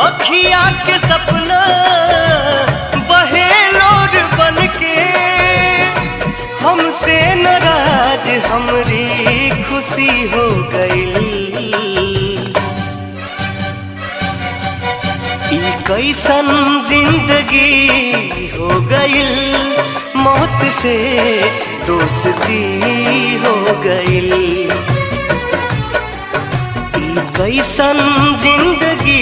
अखिया के सपना बहे लोर बन के, हमसे नाराज हमरी खुशी हो गई। कैसन जिंदगी हो गई, मौत से दोस्ती हो गई। कैसन जिंदगी